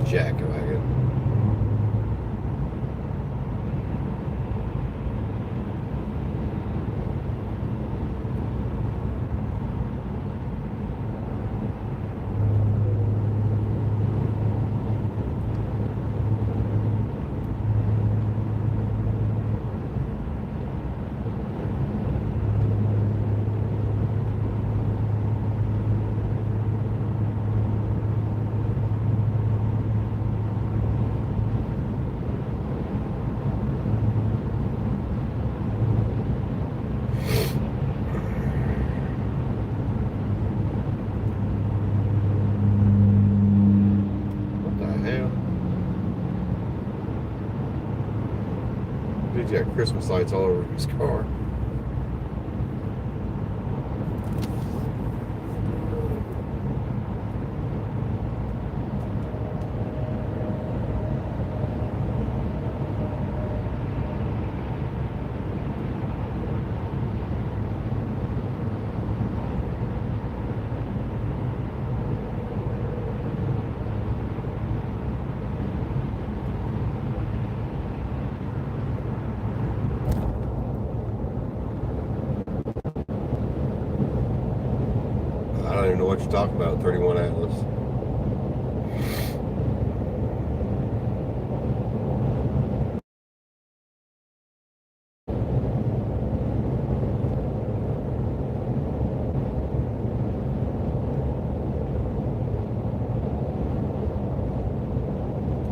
jack wagon. He's got Christmas lights all over his car. I don't even know what you're talking about, 31 Atlas.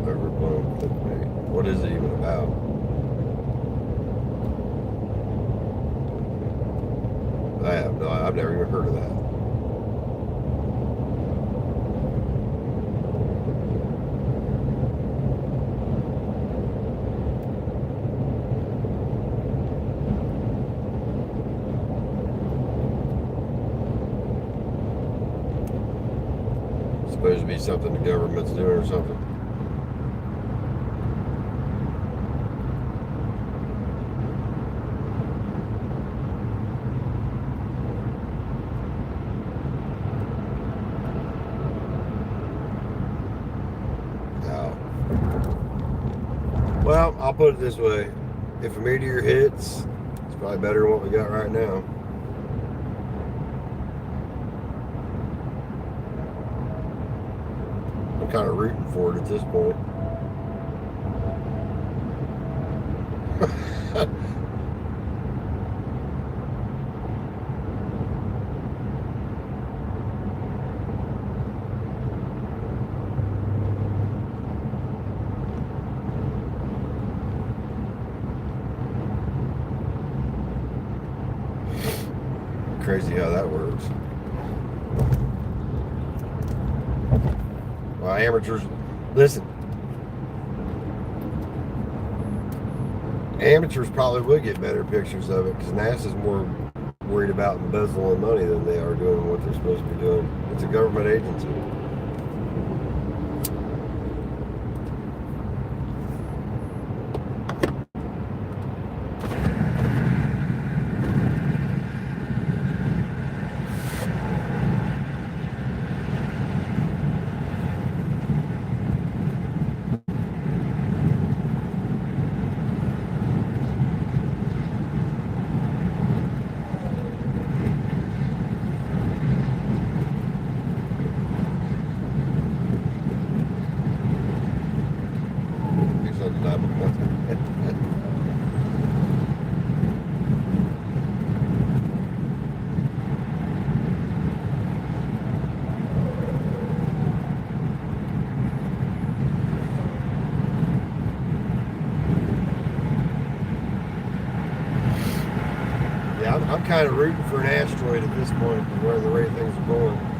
Overblown clickbait. What is it even about? I've never even heard of that. Supposed to be something the government's doing or something. Well, I'll put it this way. If a meteor hits, it's probably better than what we got right now. I'm kind of rooting for it at this point. Crazy how that works. Well, amateurs, listen. Amateurs probably would get better pictures of it because NASA's more worried about embezzling money than they are doing what they're supposed to be doing. It's a government agency. I'm kind of rooting for an asteroid at this point, where the way things are going.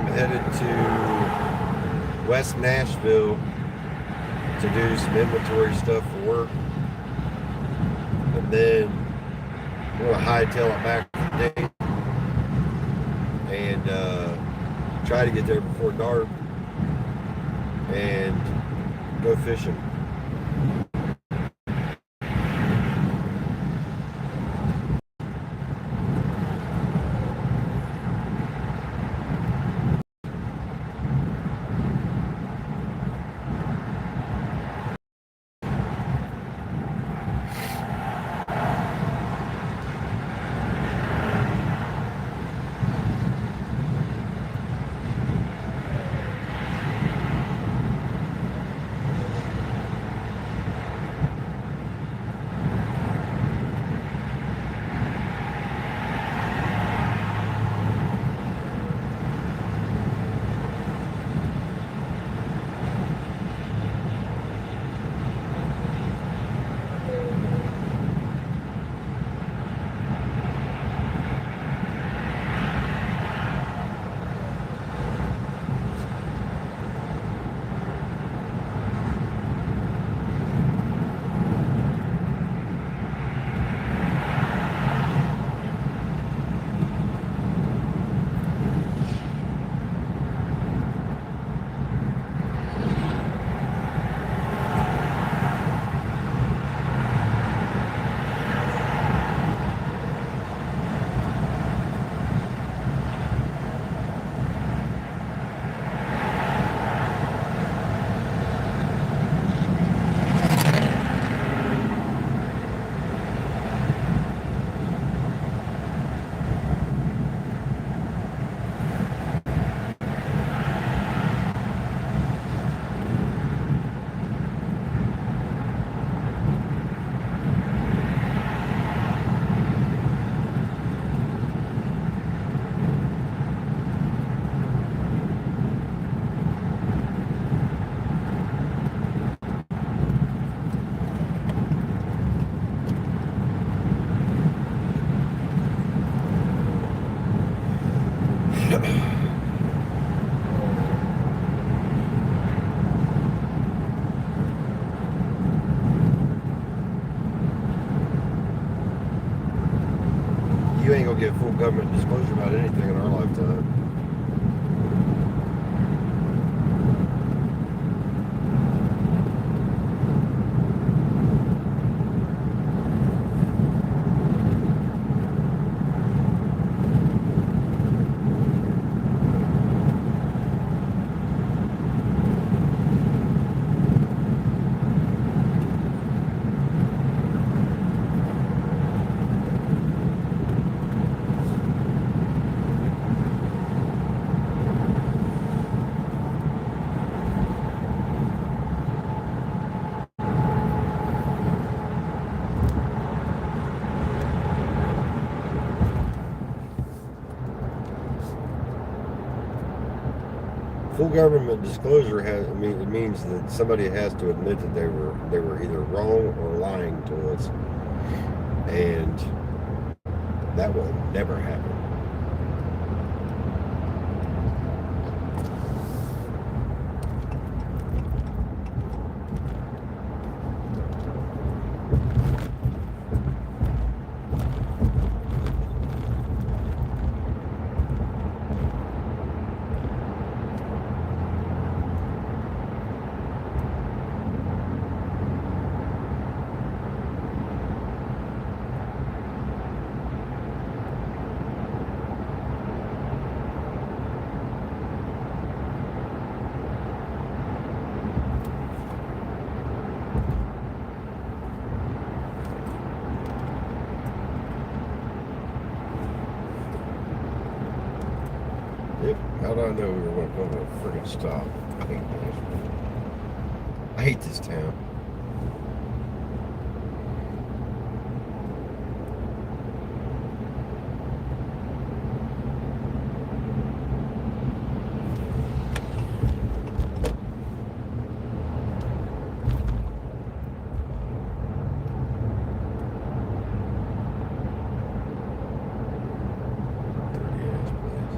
I'm headed to West Nashville to do some inventory stuff for work. And then I'm going to hightail it back today and try to get there before dark and go fishing. You ain't gonna get full government disclosure about anything in our lifetime. Full government disclosure it means that somebody has to admit that they were either wrong or lying to us, and that will never happen. Yep. How did I know we were going to come to a freaking stop? I hate Nashville. I hate this town. Dirty ass place.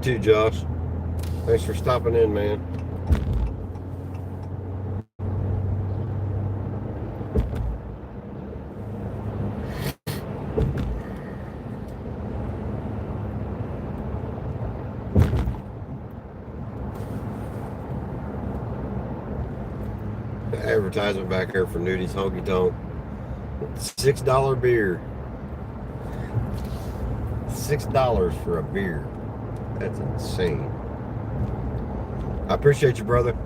too, Josh. Thanks for stopping in, man. Advertisement back here for Nudi's Honky Tonk. $6 beer. $6 for a beer. That's insane. I appreciate you, brother.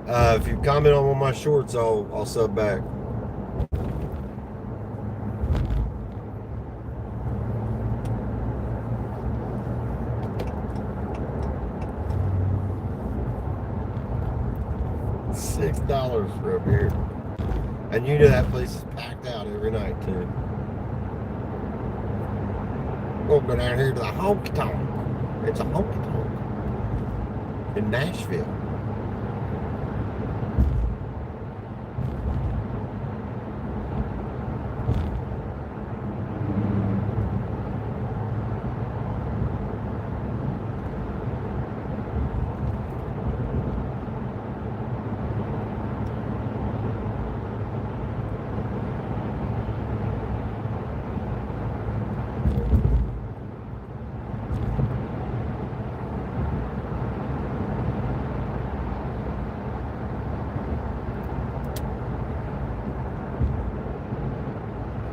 If you comment on one of my shorts, I'll sub back. $6 for a beer. And you know that place is packed out every night too. We'll go down here to the honky tonk. It's a honky tonk in Nashville.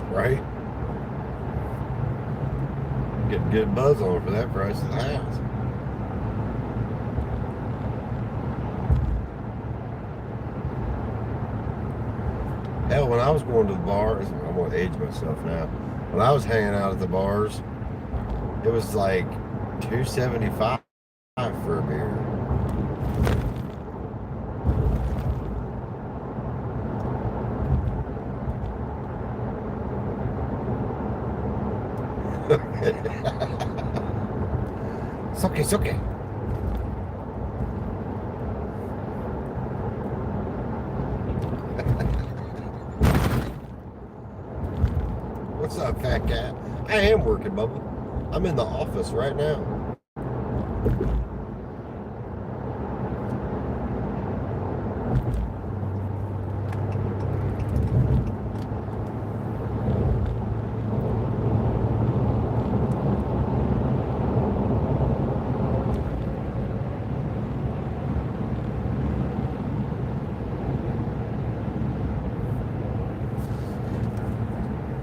Right? Get good buzz on it for that price of the house. Hell, when I was going to the bars, I'm going to age myself now. When I was hanging out at the bars, it was like $2.75 for a beer. It's okay. What's up, fat cat? I am working, Bubba. I'm in the office right now.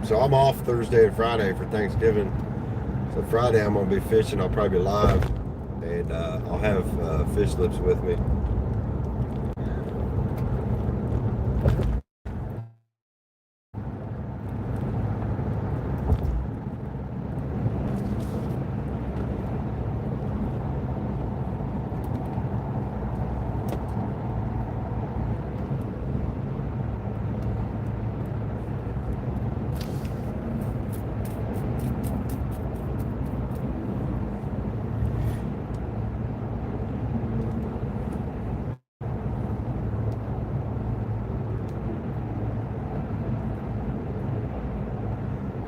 So I'm off Thursday and Friday for Thanksgiving. So Friday I'm going to be fishing. I'll probably be live. And I'll have fish lips with me.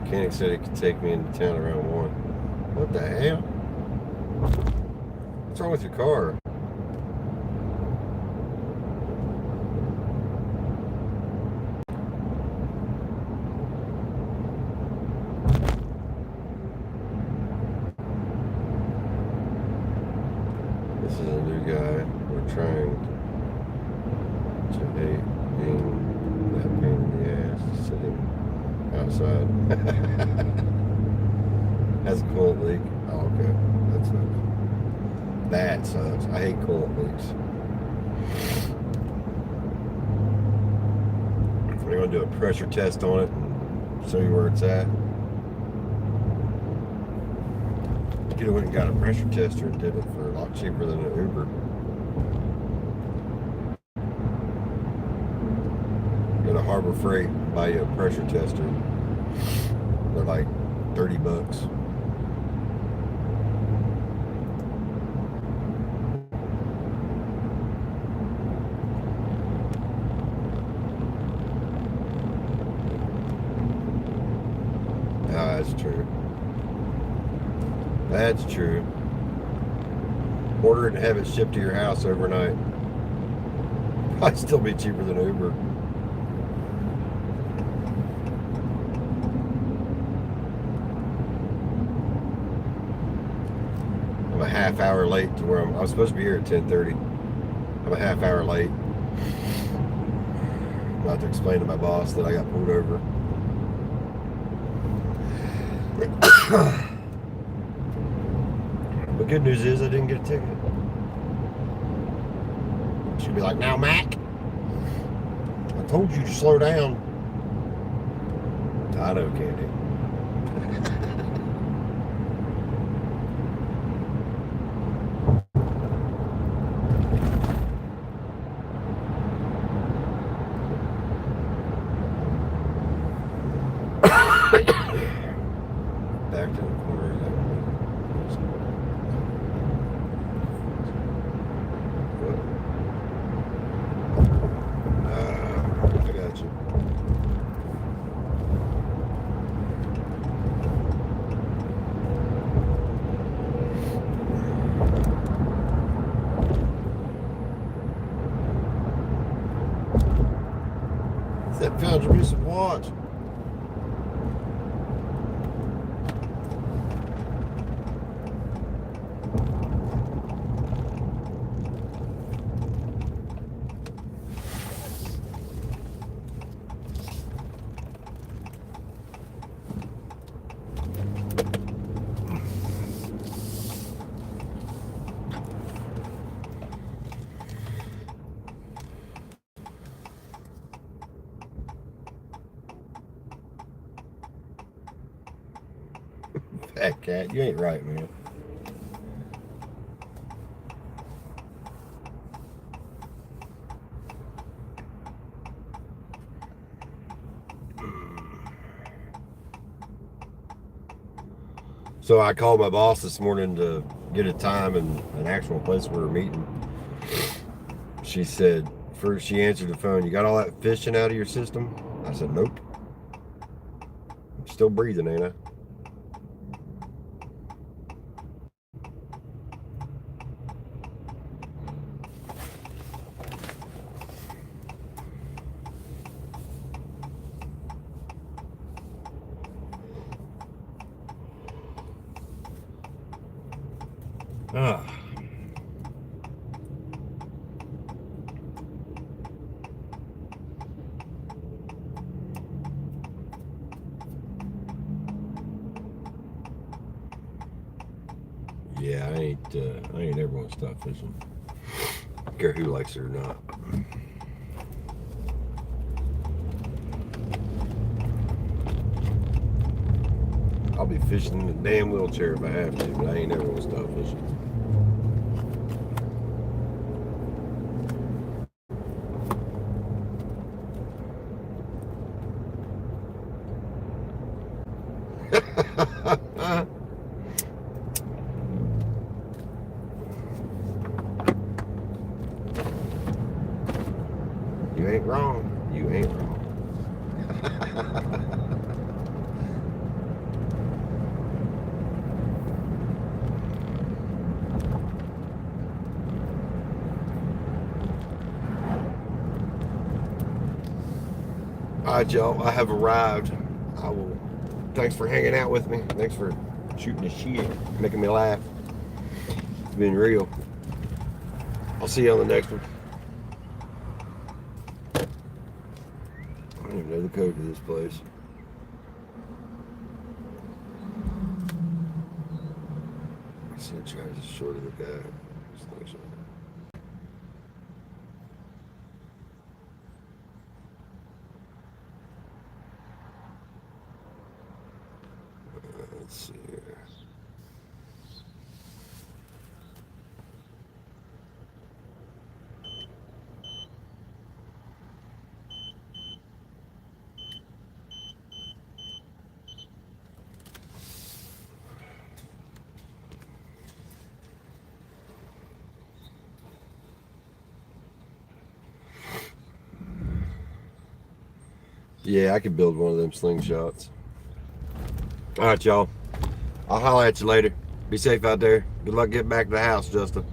Mechanic said he could take me into town around 1. What the hell? What's wrong with your car? This is a new guy. We're trying to hate being that pain in the ass sitting outside. Has a coolant leak. Oh, okay. That sucks. That sucks. I hate coolant leaks. We're going to do a pressure test on it and show you where it's at. You could have went and got a pressure tester and did it for a lot cheaper than an Uber. Go to Harbor Freight and buy you a pressure tester. They're like $30. Ah, that's true. That's true. order it and have it shipped to your house overnight. Probably still be cheaper than Uber. I'm a half hour late to where I was supposed to be here at 10:30. I'm a half hour late. I'm about to explain to my boss that I got pulled over. But good news is I didn't get a ticket. She'd be like, now Mac, I told you to slow down. I know, Candy. Back to the corner. I got you. That found your missing watch. Fat cat, you ain't right, man. So I called my boss this morning to get a time and an actual place we were meeting. She said, first she answered the phone, you got all that fishing out of your system? I said, nope. I'm still breathing, ain't I? Ah. Yeah, I ain't ever gonna stop fishing. I don't care who likes it or not. I'll be fishing in a damn wheelchair if I have to, but I ain't never gonna stop fishing. You ain't wrong. You ain't wrong. All right, y'all. I have arrived. I will. Thanks for hanging out with me. Thanks for shooting the shit, making me laugh. It's been real. I'll see you on the next one. I don't even know the code to this place. I said try to short of the guy. Let's see here. Yeah, I could build one of them slingshots. All right, y'all. I'll holler at you later. Be safe out there. Good luck getting back to the house, Justin.